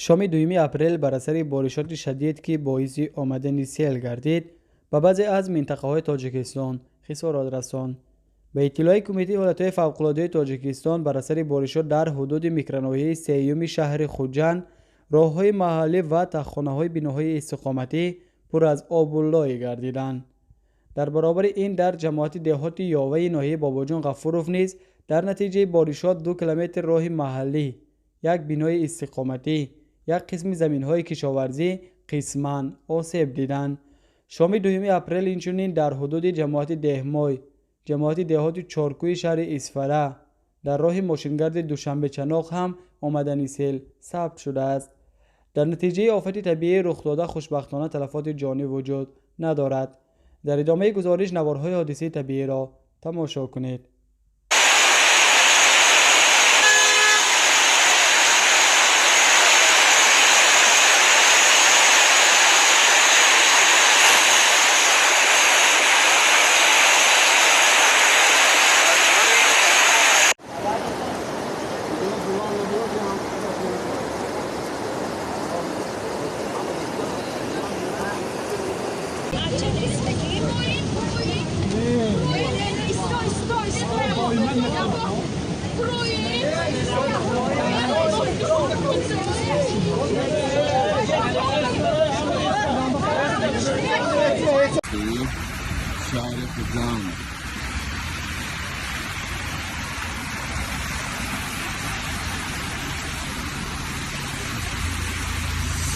شام 2 اپریل بر اثر بارشات شدید که باعث آمدن سیل گردید به بعضی از منطقه‌های تاجیکستان خسارات رساند. به اطلاع کمیته حالتهای فوق‌العاده تاجیکستان بر اثر بارشات در حدود میکرونواحی سیوم شهر خوجند، راه‌های محلی و تخانه‌های بناهای استقامتی پر از آب و لای گردیدند. در برابر این در جماعت دهات یاوه ناحیه باباجان غفورов نیز در نتیجه بارشات 2 کیلومتر راه محلی، یک بنای استقامتی، یک قسم زمین‌های کشاورزی قسماً آسیب دیدند. شام 2 اپریل اینچنین در حدود جماعت دهمای، جماعت دهات چارکوی شهر اسفره در راه ماشینگرد دوشنبه چناق هم آمدن سیل ثبت شده است. در نتیجه آفت طبیعی رخ داده خوشبختانه تلفات جانی وجود ندارد. در ادامه گزارش نوارهای حادثه طبیعی را تماشا کنید. شهر خوجند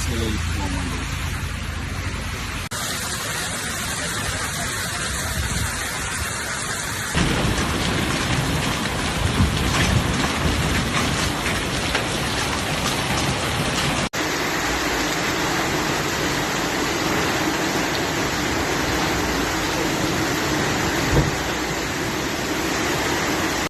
سیل آمده.